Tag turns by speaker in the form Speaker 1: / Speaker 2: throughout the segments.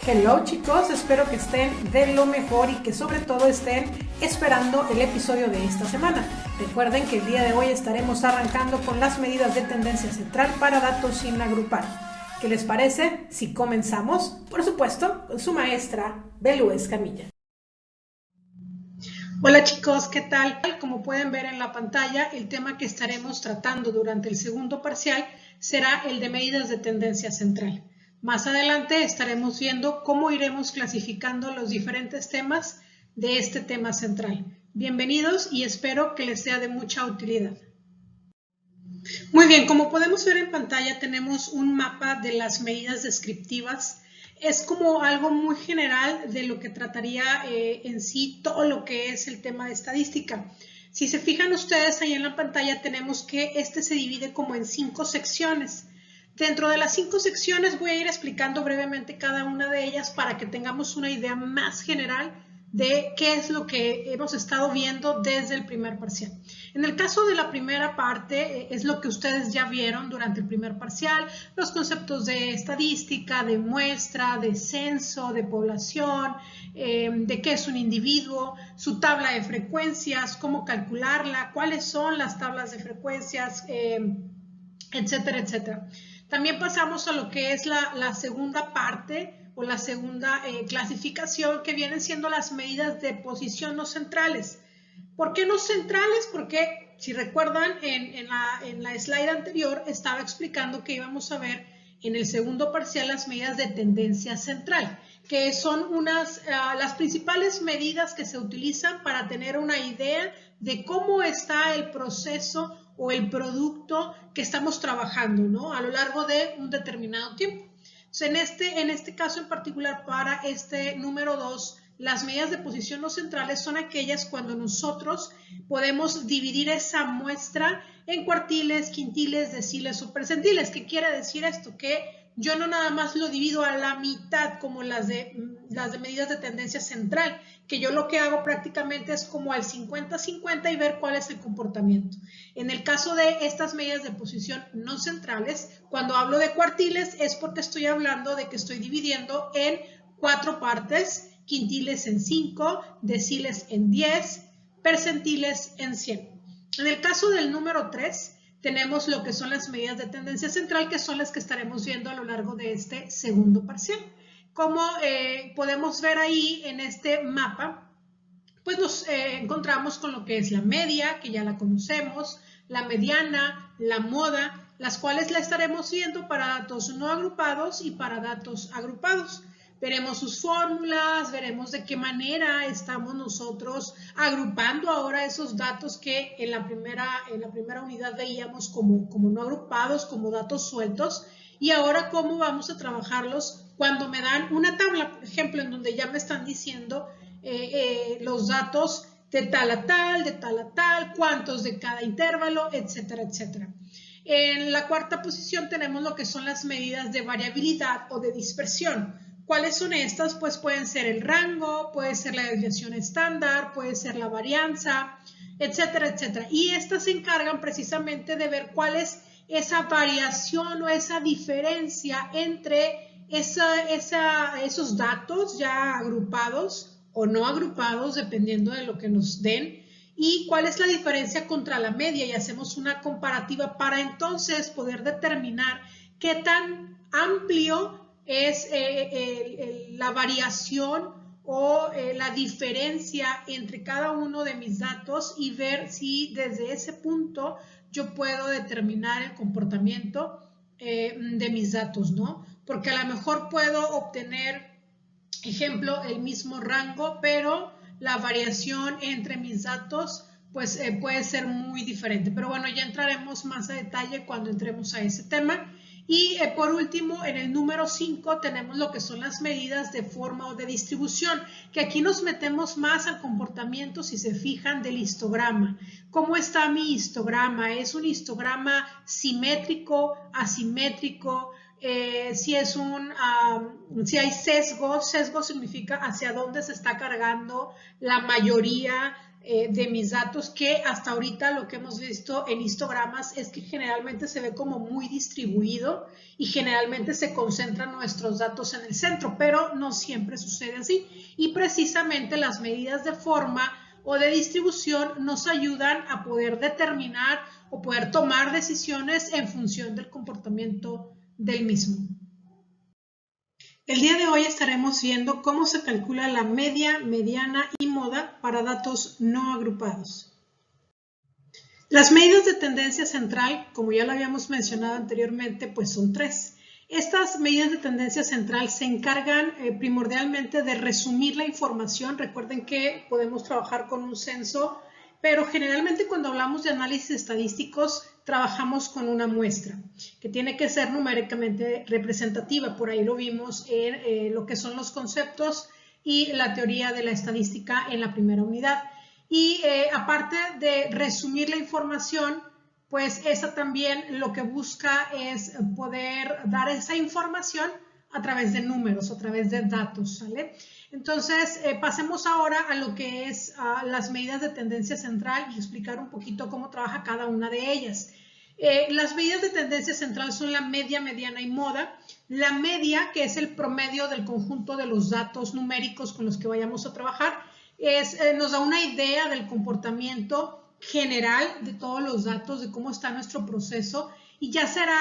Speaker 1: Hello chicos, espero que estén de lo mejor y que sobre todo estén esperando el episodio de esta semana. Recuerden que el día de hoy estaremos arrancando con las medidas de tendencia central para datos sin agrupar. ¿Qué les parece si comenzamos? Por supuesto, con su maestra Belu Escamilla. Hola chicos, ¿qué tal? Como pueden ver en la pantalla, el tema que estaremos tratando durante el segundo parcial será el de medidas de tendencia central. Más adelante estaremos viendo cómo iremos clasificando los diferentes temas de este tema central. Bienvenidos y espero que les sea de mucha utilidad. Muy bien, como podemos ver en pantalla tenemos un mapa de las medidas descriptivas. Es como algo muy general de lo que trataría en sí todo lo que es el tema de estadística. Si se fijan ustedes ahí en la pantalla tenemos que este se divide como en 5 secciones. Dentro de las 5 secciones voy a ir explicando brevemente cada una de ellas para que tengamos una idea más general de qué es lo que hemos estado viendo desde el primer parcial. En el caso de la primera parte, es lo que ustedes ya vieron durante el primer parcial, los conceptos de estadística, de muestra, de censo, de población, de qué es un individuo, su tabla de frecuencias, cómo calcularla, cuáles son las tablas de frecuencias, etcétera, etcétera. También pasamos a lo que es la segunda parte o la segunda clasificación, que vienen siendo las medidas de posición no centrales. ¿Por qué no centrales? Porque si recuerdan en la slide anterior estaba explicando que íbamos a ver en el segundo parcial las medidas de tendencia central, que son las principales medidas que se utilizan para tener una idea de cómo está el proceso o el producto que estamos trabajando, ¿no? A lo largo de un determinado tiempo. Entonces, en este caso en particular, para este número 2, las medidas de posición no centrales son aquellas cuando nosotros podemos dividir esa muestra en cuartiles, quintiles, deciles o percentiles. ¿Qué quiere decir esto? Que yo no nada más lo divido a la mitad como las de medidas de tendencia central, que yo lo que hago prácticamente es como al 50-50 y ver cuál es el comportamiento. En el caso de estas medidas de posición no centrales, cuando hablo de cuartiles es porque estoy hablando de que estoy dividiendo en 4 partes, quintiles en 5, deciles en 10, percentiles en 100. En el caso del número 3, tenemos lo que son las medidas de tendencia central, que son las que estaremos viendo a lo largo de este segundo parcial. Como podemos ver ahí en este mapa, pues nos encontramos con lo que es la media, que ya la conocemos, la mediana, la moda, las cuales la estaremos viendo para datos no agrupados y para datos agrupados. Veremos sus fórmulas, veremos de qué manera estamos nosotros agrupando ahora esos datos que en la primera unidad veíamos como no agrupados, como datos sueltos, y ahora cómo vamos a trabajarlos cuando me dan una tabla, por ejemplo, en donde ya me están diciendo los datos de tal a tal, cuántos de cada intervalo, etcétera, etcétera. En la cuarta posición tenemos lo que son las medidas de variabilidad o de dispersión. ¿Cuáles son estas? Pues pueden ser el rango, puede ser la desviación estándar, puede ser la varianza, etcétera, etcétera. Y estas se encargan precisamente de ver cuál es esa variación o esa diferencia entre esos datos ya agrupados o no agrupados, dependiendo de lo que nos den, y cuál es la diferencia contra la media, y hacemos una comparativa para entonces poder determinar qué tan amplio es la variación o la diferencia entre cada uno de mis datos y ver si desde ese punto yo puedo determinar el comportamiento de mis datos, ¿no? Porque a lo mejor puedo obtener, ejemplo, el mismo rango, pero la variación entre mis datos pues puede ser muy diferente. Pero bueno, ya entraremos más a detalle cuando entremos a ese tema. Y por último, en el número 5 tenemos lo que son las medidas de forma o de distribución, que aquí nos metemos más al comportamiento, si se fijan, del histograma. ¿Cómo está mi histograma? ¿Es un histograma simétrico, asimétrico? Si hay sesgo significa hacia dónde se está cargando la mayoría de mis datos, que hasta ahorita lo que hemos visto en histogramas es que generalmente se ve como muy distribuido y generalmente se concentran nuestros datos en el centro, pero no siempre sucede así. Y precisamente las medidas de forma o de distribución nos ayudan a poder determinar o poder tomar decisiones en función del comportamiento del mismo. El día de hoy estaremos viendo cómo se calcula la media, mediana y moda para datos no agrupados. Las medidas de tendencia central, como ya lo habíamos mencionado anteriormente, pues son tres. Estas medidas de tendencia central se encargan primordialmente de resumir la información. Recuerden que podemos trabajar con un censo, pero generalmente cuando hablamos de análisis estadísticos trabajamos con una muestra que tiene que ser numéricamente representativa. Por ahí lo vimos en lo que son los conceptos y la teoría de la estadística en la primera unidad. Y aparte de resumir la información, pues esa también lo que busca es poder dar esa información a través de números, a través de datos, ¿sale? Entonces, pasemos ahora a lo que es las medidas de tendencia central y explicar un poquito cómo trabaja cada una de ellas. Las medidas de tendencia central son la media, mediana y moda. La media, que es el promedio del conjunto de los datos numéricos con los que vayamos a trabajar, nos da una idea del comportamiento general de todos los datos, de cómo está nuestro proceso, y ya será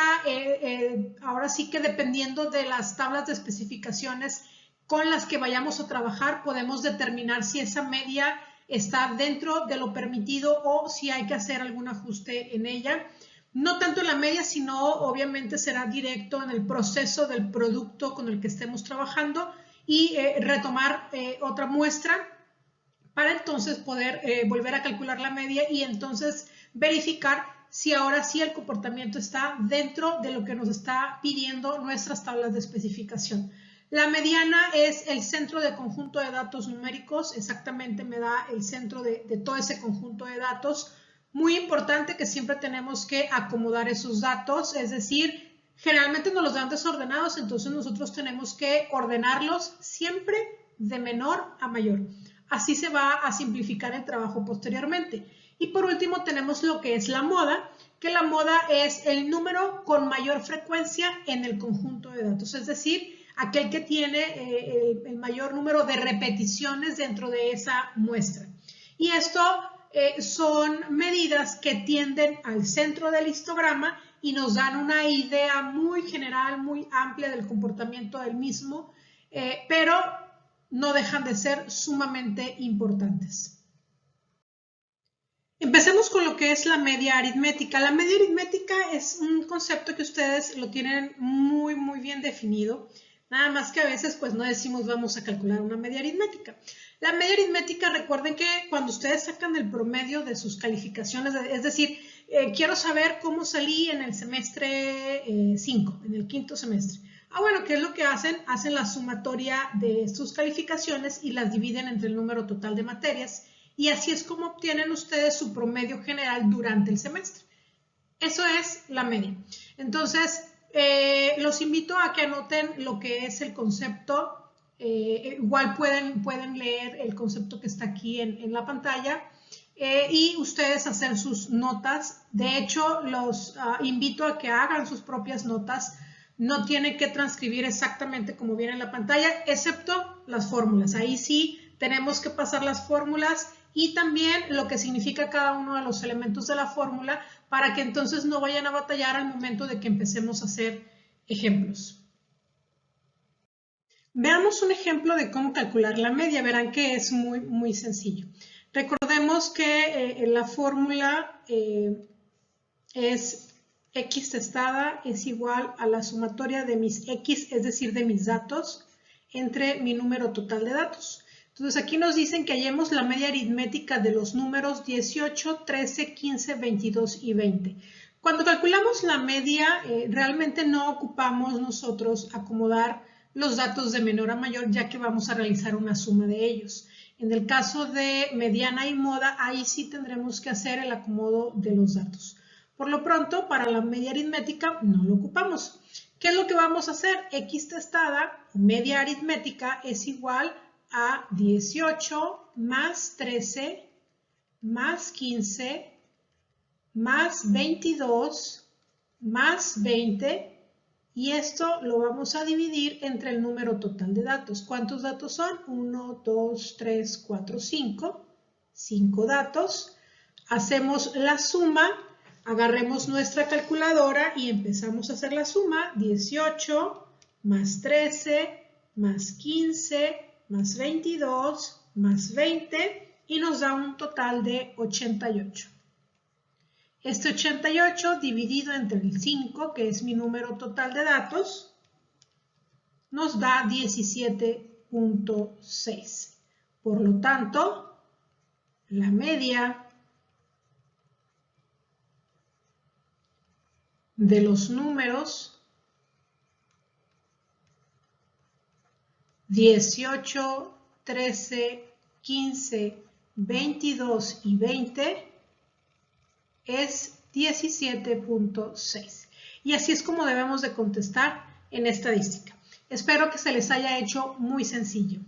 Speaker 1: ahora sí que dependiendo de las tablas de especificaciones con las que vayamos a trabajar, podemos determinar si esa media está dentro de lo permitido o si hay que hacer algún ajuste en ella. No tanto en la media, sino obviamente será directo en el proceso del producto con el que estemos trabajando y retomar otra muestra para entonces poder volver a calcular la media y entonces verificar si ahora sí el comportamiento está dentro de lo que nos está pidiendo nuestras tablas de especificación. La mediana es el centro de conjunto de datos numéricos, exactamente me da el centro de todo ese conjunto de datos. Muy importante que siempre tenemos que acomodar esos datos, es decir, generalmente nos los dan desordenados, entonces nosotros tenemos que ordenarlos siempre de menor a mayor. Así se va a simplificar el trabajo posteriormente. Y por último tenemos lo que es la moda, que la moda es el número con mayor frecuencia en el conjunto de datos, es decir, aquel que tiene el mayor número de repeticiones dentro de esa muestra. Y esto son medidas que tienden al centro del histograma y nos dan una idea muy general, muy amplia del comportamiento del mismo, pero no dejan de ser sumamente importantes. Empecemos con lo que es la media aritmética. La media aritmética es un concepto que ustedes lo tienen muy bien definido, nada más que a veces pues no decimos vamos a calcular una media aritmética. La media aritmética, recuerden que cuando ustedes sacan el promedio de sus calificaciones, es decir, quiero saber cómo salí en el semestre 5, en el quinto semestre. Bueno, ¿qué es lo que hacen? Hacen la sumatoria de sus calificaciones y las dividen entre el número total de materias y así es como obtienen ustedes su promedio general durante el semestre. Eso es la media. Entonces, los invito a que anoten lo que es el concepto. Igual pueden leer el concepto que está aquí en la pantalla y ustedes hacer sus notas. De hecho, los invito a que hagan sus propias notas. No tienen que transcribir exactamente como viene en la pantalla, excepto las fórmulas. Ahí sí tenemos que pasar las fórmulas y también lo que significa cada uno de los elementos de la fórmula para que entonces no vayan a batallar al momento de que empecemos a hacer ejemplos. Veamos un ejemplo de cómo calcular la media. Verán que es muy sencillo. Recordemos que la fórmula es x testada es igual a la sumatoria de mis x, es decir, de mis datos, entre mi número total de datos. Entonces aquí nos dicen que hallemos la media aritmética de los números 18, 13, 15, 22 y 20. Cuando calculamos la media, realmente no ocupamos nosotros acomodar los datos de menor a mayor, ya que vamos a realizar una suma de ellos. En el caso de mediana y moda, ahí sí tendremos que hacer el acomodo de los datos. Por lo pronto, para la media aritmética no lo ocupamos. ¿Qué es lo que vamos a hacer? X testada, media aritmética, es igual a 18 más 13 más 15, más 22, más 20, y esto lo vamos a dividir entre el número total de datos. ¿Cuántos datos son? 1, 2, 3, 4, 5. 5 datos. Hacemos la suma, agarremos nuestra calculadora y empezamos a hacer la suma. 18 más 13 más 15 más 22 más 20 y nos da un total de 88. Este 88 dividido entre el 5, que es mi número total de datos, nos da 17.6. Por lo tanto, la media de los números 18, 13, 15, 22 y 20 es 17.6. Y así es como debemos de contestar en estadística. Espero que se les haya hecho muy sencillo.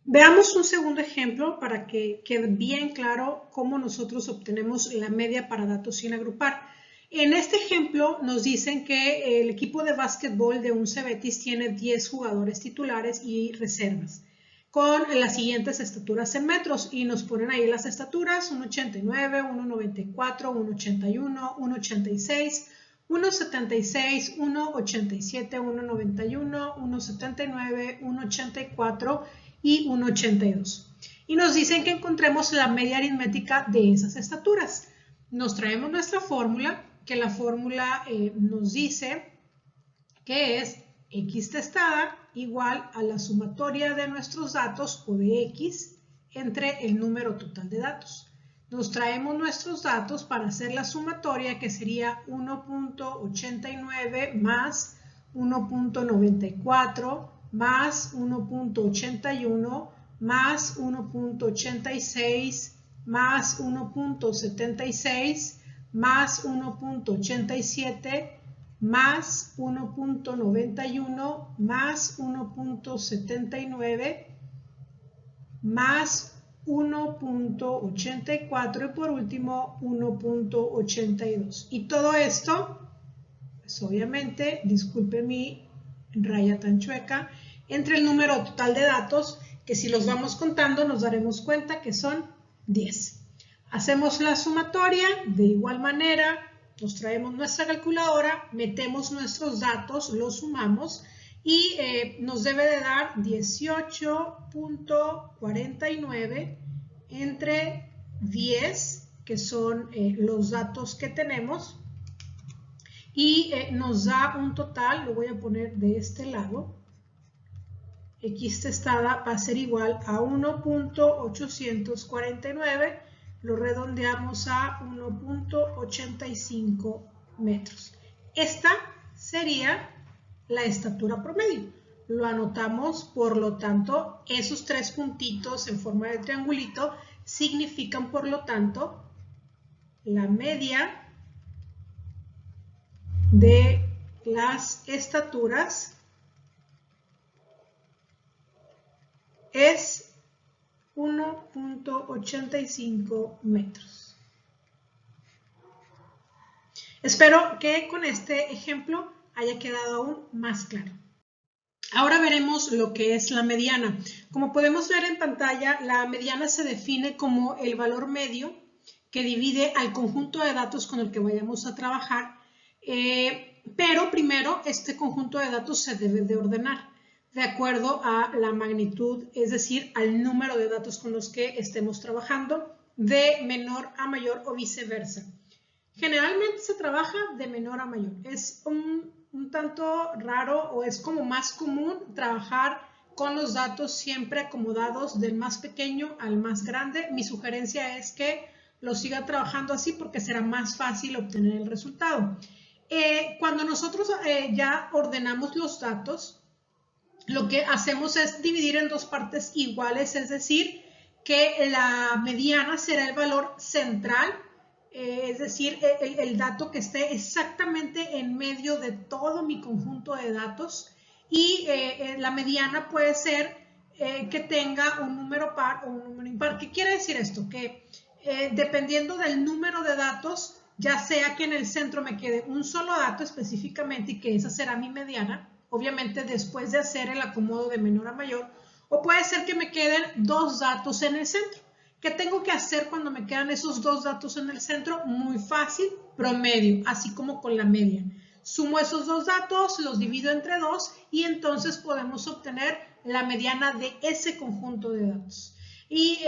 Speaker 1: Veamos un segundo ejemplo para que quede bien claro cómo nosotros obtenemos la media para datos sin agrupar. En este ejemplo nos dicen que el equipo de básquetbol de un Cebetis tiene 10 jugadores titulares y reservas con las siguientes estaturas en metros y nos ponen ahí las estaturas: 1,89, 1,94, 1,81, 1,86, 1,76, 1,87, 1,91, 1,79, 1,84 y 1,82. Y nos dicen que encontremos la media aritmética de esas estaturas. Nos traemos nuestra fórmula, que la fórmula nos dice que es x testada igual a la sumatoria de nuestros datos o de x entre el número total de datos. Nos traemos nuestros datos para hacer la sumatoria, que sería 1.89 más 1.94 más 1.81 más 1.86 más 1.76 más 1.87 más 1.91 más 1.79 más 1.84 y por último 1.82. Y todo esto, pues obviamente, disculpe mi raya tan chueca, entre el número total de datos, que si los vamos contando nos daremos cuenta que son 10. Hacemos la sumatoria de igual manera, nos traemos nuestra calculadora, metemos nuestros datos, los sumamos y nos debe de dar 18.49 entre 10, que son los datos que tenemos, y nos da un total, lo voy a poner de este lado, x testada va a ser igual a 1.849, lo redondeamos a 1.85 metros. Esta sería la estatura promedio. Lo anotamos, por lo tanto, esos tres puntitos en forma de triangulito significan, por lo tanto, la media de las estaturas es 1.85 metros. Espero que con este ejemplo haya quedado aún más claro. Ahora veremos lo que es la mediana. Como podemos ver en pantalla, la mediana se define como el valor medio que divide al conjunto de datos con el que vayamos a trabajar, pero primero este conjunto de datos se debe de ordenar de acuerdo a la magnitud, es decir, al número de datos con los que estemos trabajando, de menor a mayor o viceversa. Generalmente se trabaja de menor a mayor. Es un tanto raro, o es como más común trabajar con los datos siempre acomodados del más pequeño al más grande. Mi sugerencia es que lo siga trabajando así porque será más fácil obtener el resultado. Cuando nosotros ya ordenamos los datos, lo que hacemos es dividir en dos partes iguales, es decir, que la mediana será el valor central, es decir, el dato que esté exactamente en medio de todo mi conjunto de datos, y la mediana puede ser que tenga un número par o un número impar. ¿Qué quiere decir esto? Que dependiendo del número de datos, ya sea que en el centro me quede un solo dato específicamente y que esa será mi mediana, obviamente después de hacer el acomodo de menor a mayor, o puede ser que me queden dos datos en el centro. ¿Qué tengo que hacer cuando me quedan esos dos datos en el centro? Muy fácil, promedio, así como con la media. Sumo esos dos datos, los divido entre 2 y entonces podemos obtener la mediana de ese conjunto de datos. Y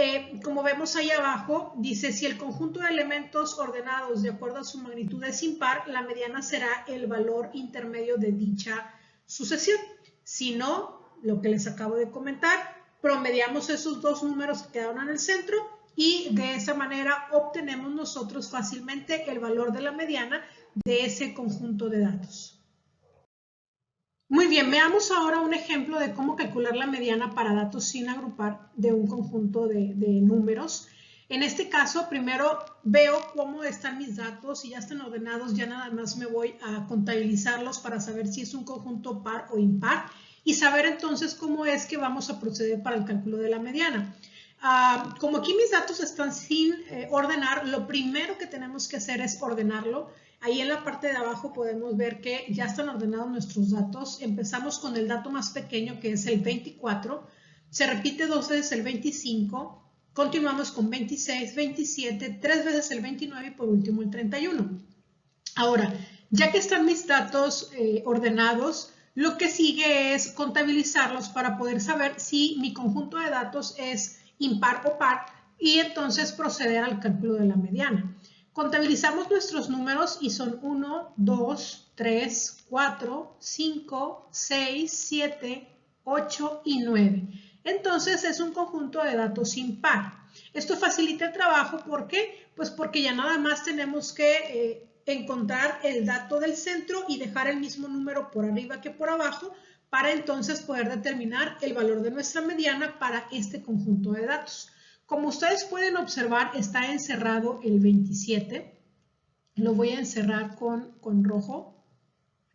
Speaker 1: como vemos ahí abajo, dice si el conjunto de elementos ordenados de acuerdo a su magnitud es impar, la mediana será el valor intermedio de dicha sucesión. Si no, lo que les acabo de comentar, promediamos esos dos números que quedaron en el centro y de esa manera obtenemos nosotros fácilmente el valor de la mediana de ese conjunto de datos. Muy bien, veamos ahora un ejemplo de cómo calcular la mediana para datos sin agrupar de un conjunto de números. En este caso, primero veo cómo están mis datos y ya están ordenados, ya nada más me voy a contabilizarlos para saber si es un conjunto par o impar y saber entonces cómo es que vamos a proceder para el cálculo de la mediana. Como aquí mis datos están sin ordenar, lo primero que tenemos que hacer es ordenarlo. Ahí en la parte de abajo podemos ver que ya están ordenados nuestros datos. Empezamos con el dato más pequeño que es el 24. Se repite dos veces el 25. Continuamos con 26, 27, tres veces el 29 y por último el 31. Ahora, ya que están mis datos ordenados, lo que sigue es contabilizarlos para poder saber si mi conjunto de datos es impar o par y entonces proceder al cálculo de la mediana. Contabilizamos nuestros números y son 1, 2, 3, 4, 5, 6, 7, 8 y 9. Entonces es un conjunto de datos impar. Esto facilita el trabajo, ¿por qué? Pues porque ya nada más tenemos que encontrar el dato del centro y dejar el mismo número por arriba que por abajo para entonces poder determinar el valor de nuestra mediana para este conjunto de datos. Como ustedes pueden observar, está encerrado el 27. Lo voy a encerrar con rojo.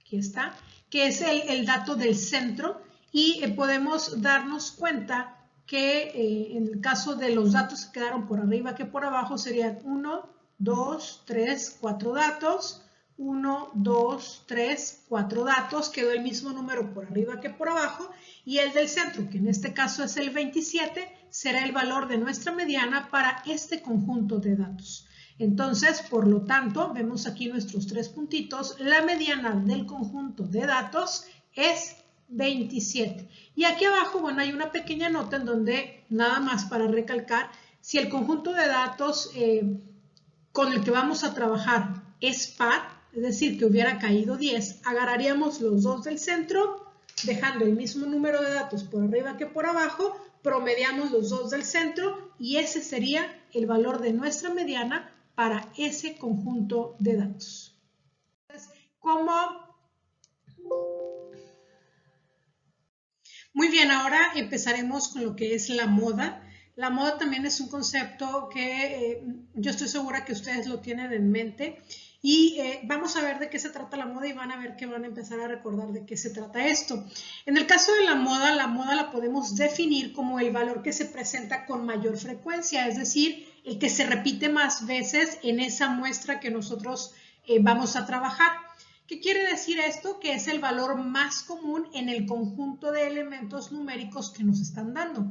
Speaker 1: Aquí está, que es el dato del centro y podemos darnos cuenta que en el caso de los datos que quedaron por arriba que por abajo serían 1, 2, 3, 4 datos, 1, 2, 3, 4 datos, quedó el mismo número por arriba que por abajo y el del centro, que en este caso es el 27, será el valor de nuestra mediana para este conjunto de datos. Entonces, por lo tanto, vemos aquí nuestros tres puntitos, la mediana del conjunto de datos es 27. Y aquí abajo, bueno, hay una pequeña nota en donde, nada más para recalcar, si el conjunto de datos con el que vamos a trabajar es par, es decir, que hubiera caído 10, agarraríamos los dos del centro, dejando el mismo número de datos por arriba que por abajo, promediamos los dos del centro y ese sería el valor de nuestra mediana para ese conjunto de datos. Entonces, Muy bien, ahora empezaremos con lo que es la moda. La moda también es un concepto que yo estoy segura que ustedes lo tienen en mente y vamos a ver de qué se trata la moda y van a ver que van a empezar a recordar de qué se trata esto. En el caso de la moda la podemos definir como el valor que se presenta con mayor frecuencia, es decir, el que se repite más veces en esa muestra que nosotros vamos a trabajar. ¿Qué quiere decir esto? Que es el valor más común en el conjunto de elementos numéricos que nos están dando.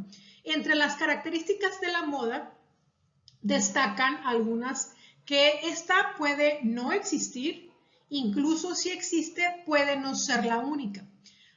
Speaker 1: Entre las características de la moda destacan algunas que esta puede no existir, incluso si existe puede no ser la única.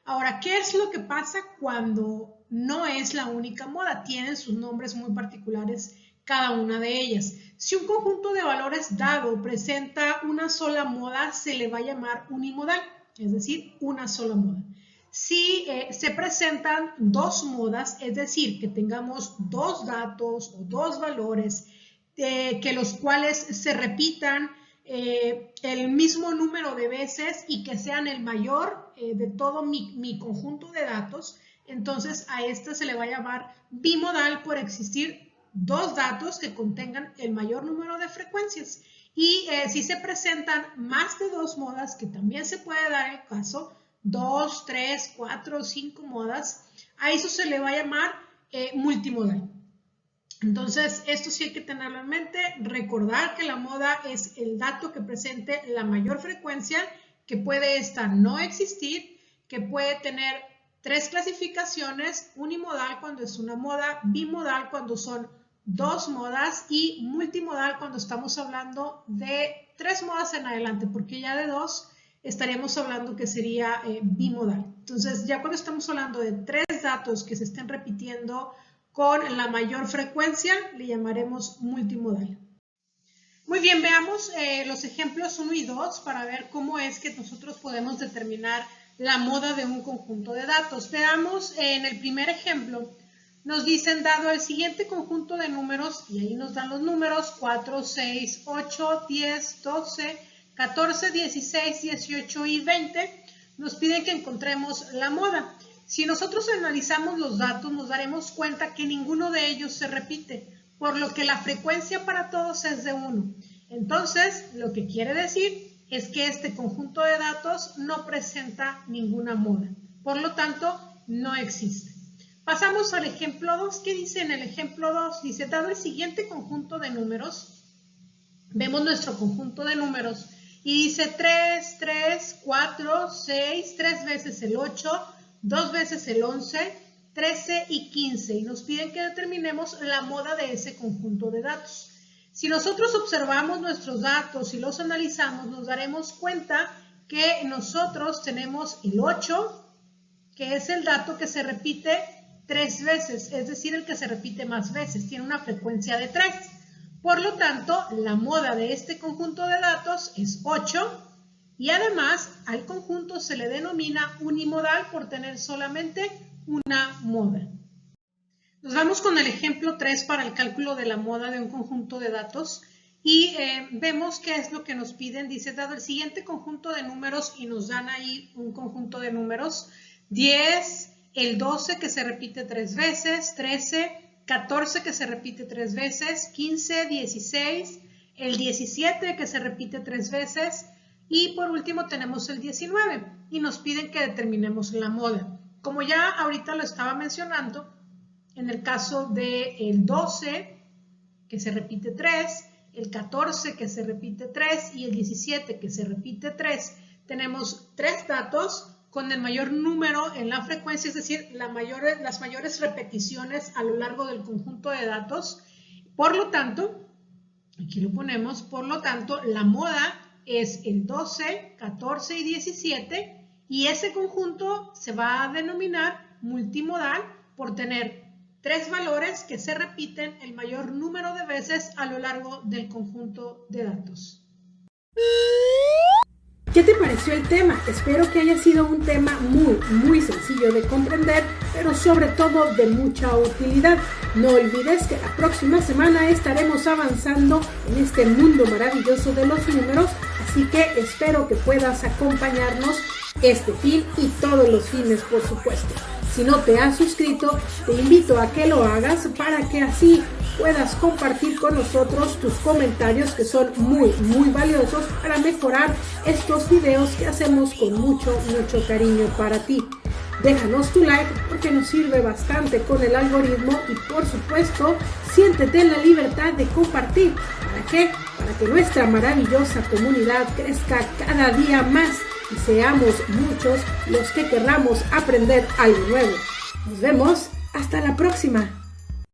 Speaker 1: Ahora, ¿qué es lo que pasa cuando no es la única moda? Tienen sus nombres muy particulares cada una de ellas. Si un conjunto de valores dado presenta una sola moda, se le va a llamar unimodal, es decir, una sola moda. Si se presentan dos modas, es decir, que tengamos dos datos o dos valores, que los cuales se repitan el mismo número de veces y que sean el mayor de todo mi conjunto de datos, entonces a esta se le va a llamar bimodal por existir dos datos que contengan el mayor número de frecuencias. Y si se presentan más de dos modas, que también se puede dar el caso, 2, 3, 4, 5 modas, a eso se le va a llamar multimodal. Entonces, esto sí hay que tenerlo en mente, recordar que la moda es el dato que presente la mayor frecuencia, que puede esta no existir, que puede tener 3 clasificaciones, unimodal cuando es una moda, bimodal cuando son 2 modas y multimodal cuando estamos hablando de 3 modas en adelante, porque ya de 2 estaríamos hablando que sería bimodal. Entonces, ya cuando estamos hablando de 3 datos que se estén repitiendo con la mayor frecuencia, le llamaremos multimodal. Muy bien, veamos los ejemplos 1 y 2 para ver cómo es que nosotros podemos determinar la moda de un conjunto de datos. Veamos en el primer ejemplo, nos dicen dado el siguiente conjunto de números, y ahí nos dan los números 4, 6, 8, 10, 12, 14, 16, 18 y 20, nos piden que encontremos la moda. Si nosotros analizamos los datos, nos daremos cuenta que ninguno de ellos se repite, por lo que la frecuencia para todos es de 1. Entonces, lo que quiere decir es que este conjunto de datos no presenta ninguna moda. Por lo tanto, no existe. Pasamos al ejemplo 2. ¿Qué dice en el ejemplo 2? Dice, dado el siguiente conjunto de números, vemos nuestro conjunto de números y dice 3, 3, 4, 6, 3 veces el 8, 2 veces el 11, 13 y 15 y nos piden que determinemos la moda de ese conjunto de datos. Si nosotros observamos nuestros datos y los analizamos, nos daremos cuenta que nosotros tenemos el 8, que es el dato que se repite 3 veces, es decir, el que se repite más veces, tiene una frecuencia de 3. Por lo tanto, la moda de este conjunto de datos es 8. Y además, al conjunto se le denomina unimodal por tener solamente una moda. Nos vamos con el ejemplo 3 para el cálculo de la moda de un conjunto de datos y vemos qué es lo que nos piden. Dice, dado el siguiente conjunto de números y nos dan ahí un conjunto de números, 10, el 12 que se repite 3 veces, 13, 14 que se repite 3 veces, 15, 16, el 17 que se repite 3 veces, y por último tenemos el 19 y nos piden que determinemos la moda. Como ya ahorita lo estaba mencionando, en el caso del 12 que se repite 3, el 14 que se repite 3 y el 17 que se repite 3, tenemos 3 datos con el mayor número en la frecuencia, es decir, las mayores repeticiones a lo largo del conjunto de datos. Por lo tanto, aquí lo ponemos, por lo tanto, la moda es el 12, 14 y 17 y ese conjunto se va a denominar multimodal por tener 3 valores que se repiten el mayor número de veces a lo largo del conjunto de datos.
Speaker 2: ¿Qué te pareció el tema? Espero que haya sido un tema muy sencillo de comprender, pero sobre todo de mucha utilidad. No olvides que la próxima semana estaremos avanzando en este mundo maravilloso de los números, así que espero que puedas acompañarnos este fin y todos los fines, por supuesto. Si no te has suscrito, te invito a que lo hagas para que así puedas compartir con nosotros tus comentarios que son muy valiosos para mejorar estos videos que hacemos con mucho cariño para ti. Déjanos tu like porque nos sirve bastante con el algoritmo y por supuesto siéntete en la libertad de compartir. ¿Para qué? Para que nuestra maravillosa comunidad crezca cada día más y seamos muchos los que querramos aprender algo nuevo. Nos vemos hasta la próxima.